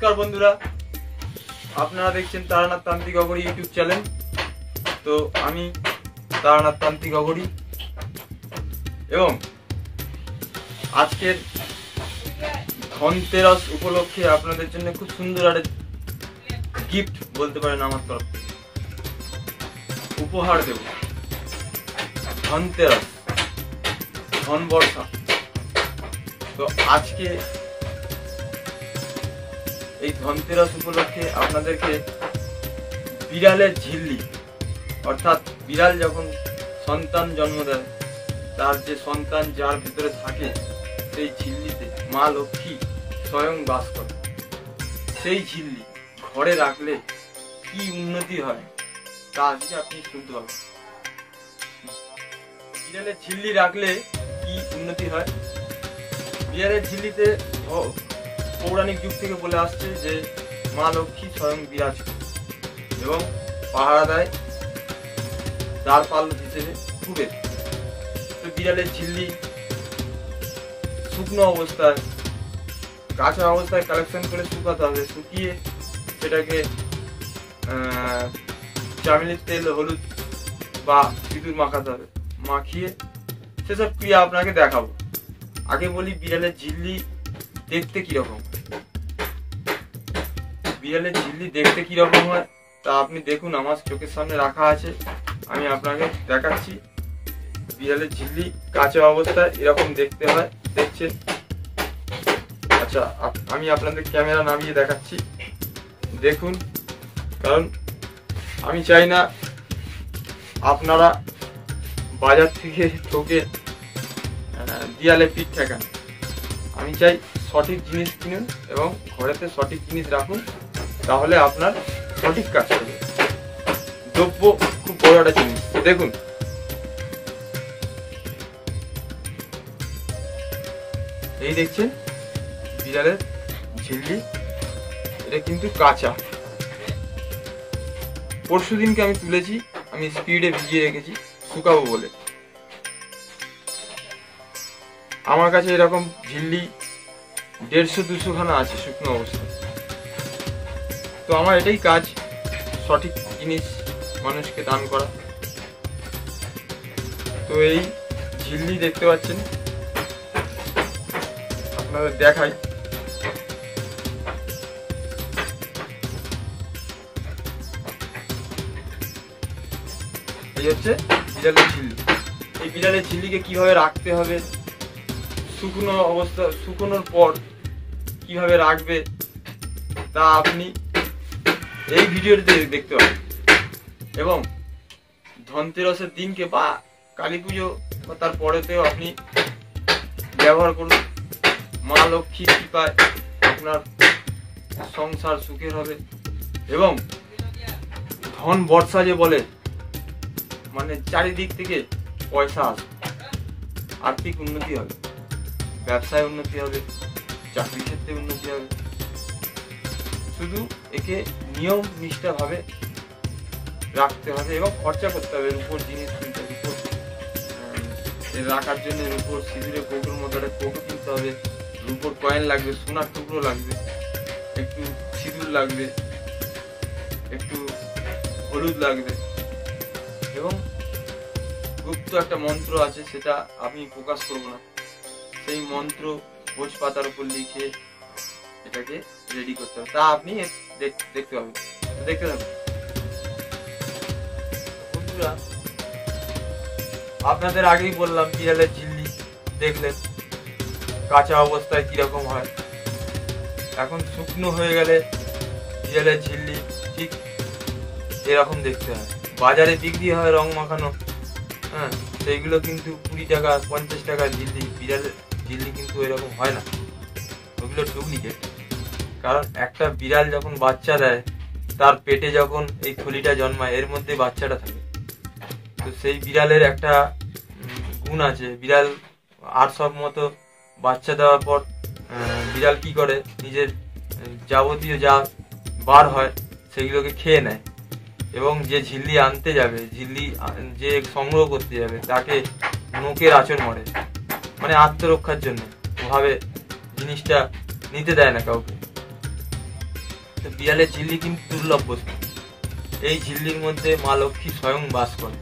নমস্কার বন্ধুরা, আপনারা দেখছেন তারানাথ তান্ত্রিক অঘরী ইউটিউব চ্যানেল। তো আমি তারানাথ তান্ত্রিক অঘরী এবং আজকের ধনতেরাস উপলক্ষে আপনাদের জন্য খুব সুন্দর একটা গিফট বলতে পারেন আমার তরফ থেকে উপহার দেব। ধনতেরাস, ধন বর্ষা। তো আজকে এই ধনতেরাস উপলক্ষে আপনাদেরকে বিড়ালের ঝিল্লি, অর্থাৎ বিড়াল যখন সন্তান জন্ম দেয়, তার যে সন্তান যার ভিতরে থাকে সেই ঝিল্লিতে মা লক্ষ্মী স্বয়ং বাস করে। সেই ঝিল্লি ঘরে রাখলে কি উন্নতি হয় তা আজকে আপনি শুনতে পাবেন। বিড়ালের ঝিল্লি রাখলে কি উন্নতি হয়? বিড়ালের ঝিল্লিতে পৌরাণিক যুগ থেকে বলে আসছে যে মা লক্ষ্মী স্বয়ং বিরাজ করে এবং পাহারা দেয় দ্বারপাল হিসেবে কুবের। তো বিড়ালের ঝিল্লি শুকনো অবস্থায়, কাঁচা অবস্থায় কালেকশন করে শুকাতে হবে। শুকিয়ে সেটাকে চামেলির তেল, হলুদ বা সিঁদুর মাখাতে হবে। মাখিয়ে সেসব ক্রিয়া আপনাকে দেখাবো। আগে বলি বিড়ালের ঝিল্লি দেখতে কিরকম। বিড়ালের ঝিল্লি দেখতে কিরকম হয় তা আপনি দেখুন, আমার চোখের সামনে রাখা আছে, আমি আপনাকে দেখাচ্ছি। বিড়ালের ঝিল্লি কাঁচা অবস্থায় এরকম দেখতে হয়, দেখছেন? আচ্ছা, আমি আপনাদের ক্যামেরা নামিয়ে দেখাচ্ছি, দেখুন। কারণ আমি চাই না আপনারা বাজার থেকে ঠকে দেয়ালে পিঠ ঠেকান। আমি চাই সঠিক জিনিস কিনুন এবং ঘরেতে সঠিক জিনিস রাখুন, তাহলে আপনার সঠিক কাজ করবে। দ্রব্য খুব বড় একটা জিনিস। দেখুন, এই দেখছেন বিড়ালের ঝিল্লি, এটা কিন্তু কাঁচা। পরশু দিনকে আমি তুলেছি, আমি স্পিডে ভিজিয়ে রেখেছি শুকাবো বলে। আমার কাছে এরকম ঝিল্লি 150-200 খানা আছে শুকনো অবস্থায়। তো আমার এটাই কাজ, সঠিক জিনিস মানুষকে দান করা। তো এই ঝিল্লি দেখতে পাচ্ছেন, আপনাদের দেখাই। এই হচ্ছে বিড়ালের ঝিল্লি। এই বিড়ালের ঝিল্লিকে কিভাবে রাখতে হবে, শুকনো অবস্থা, শুকনোর পর কিভাবে রাখবে তা আপনি এই ভিডিওতে দেখতে পাবেন। এবং ধনতেরাসের দিনকে বা কালী পুজো বা তার পরেতেও আপনি ব্যবহার করুন। মা লক্ষ্মী কৃপায় আপনার সংসার সুখের হবে এবং ধন বর্ষা যে বলে, মানে চারিদিক থেকে পয়সা আসবে, আর্থিক উন্নতি হবে, ব্যবসায় উন্নতি হবে, চাকরি ক্ষেত্রে উন্নতি হবে। শুধু একে নিয়ম নিষ্ঠা ভাবে রাখতে হবে এবং খরচা করতে হবে। রূপোর জিনিস কিনতে হবে, রূপোর রাখার জন্য রূপোর সিঁদুরের কৌটোর মতো একটা কৌটো কিনতে হবে, রূপোর কয়েন লাগবে, সোনার টুকরো লাগবে, একটু সিঁদুর লাগবে, একটু হলুদ লাগবে এবং গুপ্ত একটা মন্ত্র আছে, সেটা আমি প্রকাশ করব না। সেই মন্ত্র ভোজ পাতার উপর লিখে এটাকে রেডি করতে হবে, তা আপনি দেখতে পাবেন। দেখতে থাকুন বন্ধুরা। আপনাদের আগেই বললাম বিড়ালের ঝিল্লি দেখলেন কাঁচা অবস্থায় কিরকম হয়। এখন শুকনো হয়ে গেলে বিড়ালের ঝিল্লি ঠিক এরকম দেখতে হয়। বাজারে বিক্রি হয় রং মাখানো, হ্যাঁ, সেইগুলো কিন্তু 20 টাকা 50 টাকার ঝিল্লি। বিড়ালের ঝিল্লি কিন্তু এরকম হয় না, ওগুলো ডুপ্লিকেট। কারণ একটা বিড়াল যখন বাচ্চা দেয়, তার পেটে যখন এই থলিটা জন্মায়, এর মধ্যে বাচ্চাটা থাকে। তো সেই বিড়ালের একটা গুণ আছে, বিড়াল আর সব মতো বাচ্চা দেওয়ার পর বিড়াল কি করে, নিজের যাবতীয় যা বার হয় সেগুলোকে খেয়ে নেয় এবং যে ঝিল্লি আনতে যাবে, ঝিল্লি যে সংগ্রহ করতে যাবে, তাকে নোকের আঁচড় মারে, মানে আত্মরক্ষার জন্য। ওভাবে জিনিসটা নিতে দেয় না কাউকে। তো বিড়ালের ঝিল্লি কিন্তু দুর্লভ বস্তু। এই ঝিল্লির মধ্যে মা লক্ষ্মী স্বয়ং বাস করে।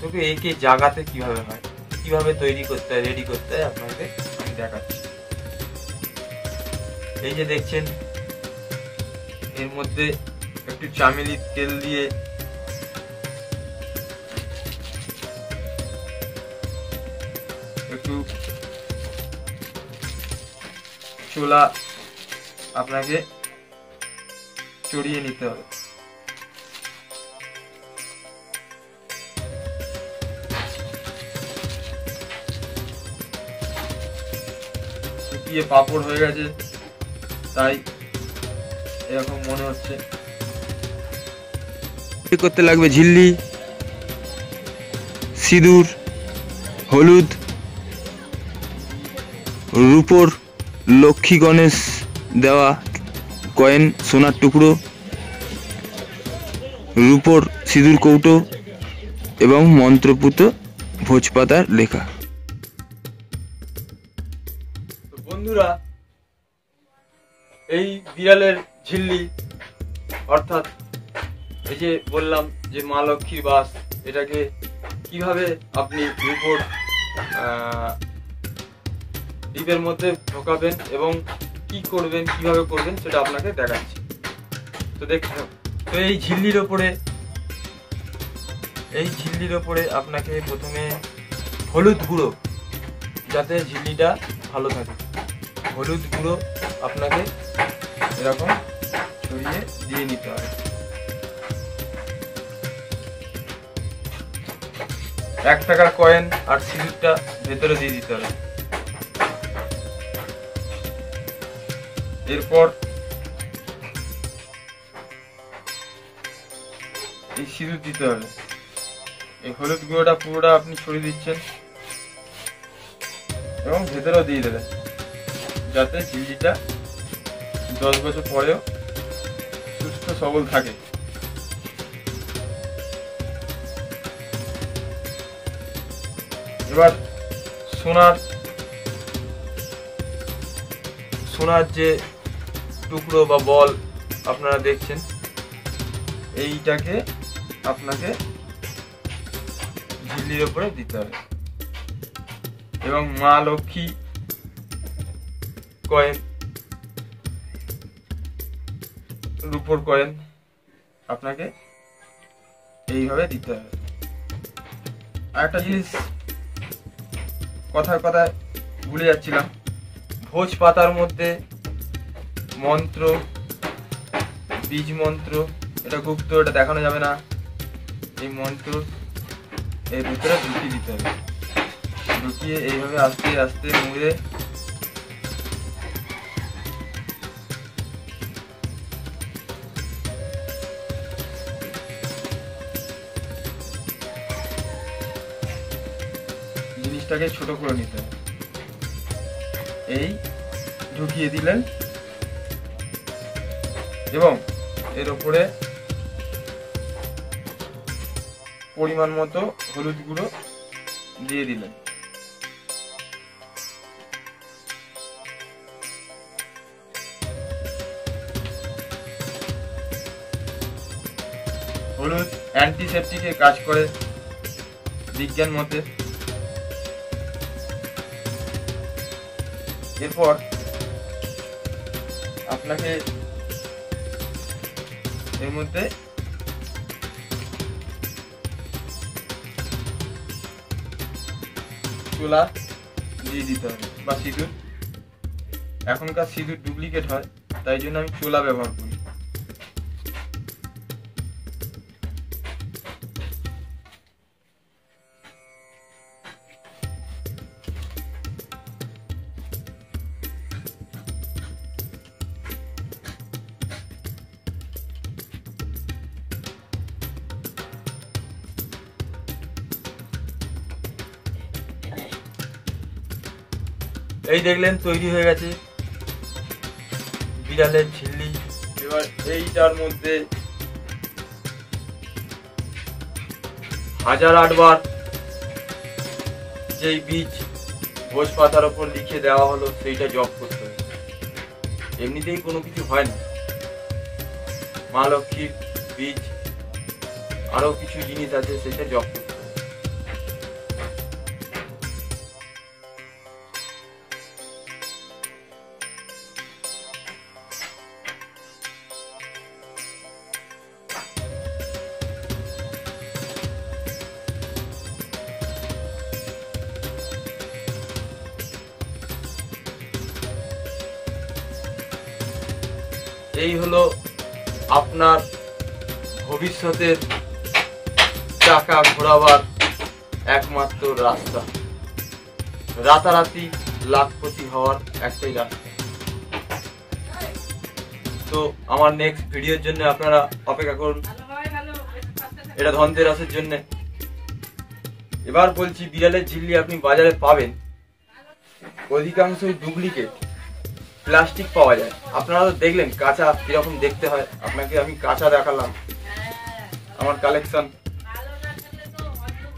তবে একে জাগাতে কিভাবে হয়, কিভাবে তৈরি করতে হয়, রেডি করতে হয়, আপনাকে আমি দেখাচ্ছি। এই যে দেখছেন, এর মধ্যে একটু চামেলির তেল দিয়ে একটু চোলা আপনাকে চড়িয়ে নিতে হবে। শুকিয়ে পাপড় হয়ে গেছে, তাই এরকম মনে হচ্ছে। করতে লাগবে ঝিল্লি, সিঁদুর, হলুদ, রূপোর লক্ষ্মী গণেশ দেওয়া কয়েন, সোনার টুকরো, রূপোর সিঁদুর কৌটো এবং মন্ত্রপুত ভোজপাতার লেখা। বন্ধুরা, এই বিড়ালের ঝিল্লি অর্থাৎ এই যে বললাম যে মা লক্ষ্মীর বাস, এটাকে কিভাবে আপনি রূপোর ডিপের মধ্যে ঢোকাবেন এবং কি করবেন, কিভাবে করবেন সেটা আপনাকে দেখাচ্ছি। তো দেখুন, তো এই ঝিল্লির ওপরে আপনাকে প্রথমে হলুদ গুঁড়ো, যাতে ঝিল্লিটা ভালো থাকে, হলুদ গুঁড়ো আপনাকে এরকম ছড়িয়ে দিয়ে নিতে হবে। 1 টাকার কয়েন আর সিঁদুরটা ভেতরে দিয়ে দিতে হবে। এরপর এই সিঁদুর দিতে হবে। এই হলুদ গুঁড়োটা পুরোটা আপনি ছড়িয়ে দিচ্ছেন এবং ভেতরেও দিয়ে দেবেন, যাতে ঝিল্লিটা 10 বছর পরেও সুস্থ সবল থাকে। এবার সোনার যে টুকরো বা বল আপনারা দেখছেন, এইটাকে আপনাকে ঝিল্লির উপরে দিতে হবে এবং মা লক্ষ্মী কয়েন, রূপোর কয়েন আপনাকে এইভাবে দিতে হবে। আর একটা জিনিস কথায় ভুলে যাচ্ছিলাম, ভোজ পাতার মধ্যে মন্ত্র, বীজ মন্ত্র, এটা গুপ্ত, এটা দেখানো যাবে না। এই মন্ত্র এর ভিতরে ঢুকিয়ে দিতে হবে। ঢুকিয়ে এইভাবে আস্তে আস্তে মুড়ে জিনিসটাকে ছোট করে নিতে হবে। এই ঢুকিয়ে দিলেন এবং এর উপরে পরিমাণ মতো হলুদ গুঁড়ো দিয়ে দিলেন। হলুদ অ্যান্টিসেপটিকে কাজ করে বিজ্ঞান মতে। এরপর আপনাকে এর মধ্যে চোলা দিয়ে দিতে হবে বা সিঁদুর। এখনকার সিঁদুর ডুপ্লিকেট হয়, তাই জন্য আমি চোলা ব্যবহার করি। এই দেখলেন তৈরি হয়ে গেছে বিড়ালের ঝিল্লি। এবার এইটার মধ্যে 1008 বার যেই বীজ ভোজ পাতার উপর লিখে দেওয়া হলো সেইটা জপ করতে হবে। এমনিতেই কোনো কিছু হয় না, মা লক্ষ্মীর বীজ, আরো কিছু জিনিস আছে, সেটা জপ করতে হবে। এই হলো আপনার ভবিষ্যতের চাকা ঘোরাবার একমাত্র রাস্তা, রাতারাতি লাখপতি হওয়ার একটাই রাস্তা। তো আমার নেক্সট ভিডিওর জন্য আপনারা অপেক্ষা করুন, এটা ধনতেরাসের জন্য। এবার বলছি, বিড়ালের ঝিল্লি আপনি বাজারে পাবেন অধিকাংশই ডুপ্লিকেট প্লাস্টিক পাওয়া যায়। আপনারা তো দেখলেন কাঁচা কিরকম দেখতে হয়, আপনাকে আমি কাঁচা দেখালাম, আমার কালেকশন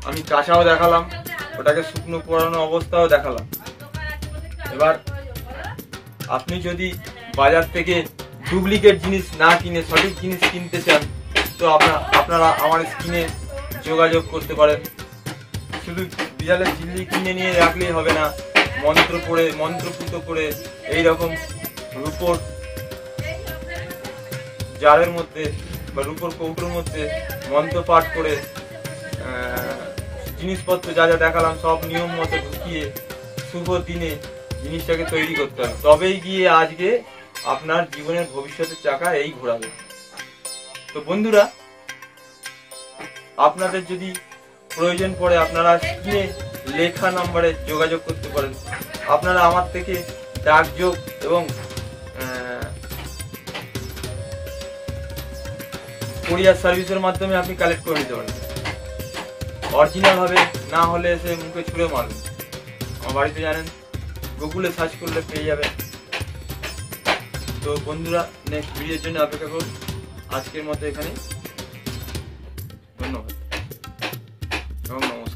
আমি কাঁচাও দেখালাম, ওটাকে শুকনো পোড়ানো অবস্থাও দেখালাম। এবার আপনি যদি বাজার থেকে ডুপ্লিকেট জিনিস না কিনে সঠিক জিনিস কিনতে চান, তো আপনারা আমার স্ক্রিনে যোগাযোগ করতে পারেন। শুধু বিড়ালের ঝিল্লি কিনে নিয়ে রাখলেই হবে না, মন্ত্র পড়ে মন্ত্রপুত করে এইরকম রূপোর জারের মধ্যে বা রূপোর কৌটোর মধ্যে মন্ত্র পাঠ করে জিনিসপত্র যা যা দেখালাম সব নিয়ম মতো ঢুকিয়ে শুভ দিনে জিনিসটাকে তৈরি করতে হবে, তবেই গিয়ে আজকে আপনার জীবনের ভবিষ্যতের চাকা এই ঘোরাবে। তো বন্ধুরা, আপনাদের যদি প্রয়োজন পড়ে আপনারা স্ক্রিনে লেখা নাম্বারে যোগাযোগ করতে পারেন। আপনারা আমার থেকে ডাকযোগ এবং কুরিয়ার সার্ভিসের মাধ্যমে আপনি কালেক্ট করে নিতে পারেন। অরিজিনাল হবে, না হলে সে মুখে ছুঁড়ে মারবেন। আমার বাড়িতে জানেন, গুগলে সার্চ করলে পেয়ে যাবেন। তো বন্ধুরা, নেক্সট ভিডিওর জন্য অপেক্ষা করুন। আজকের মতো এখানে, ধন্যবাদ এবং নমস্কার।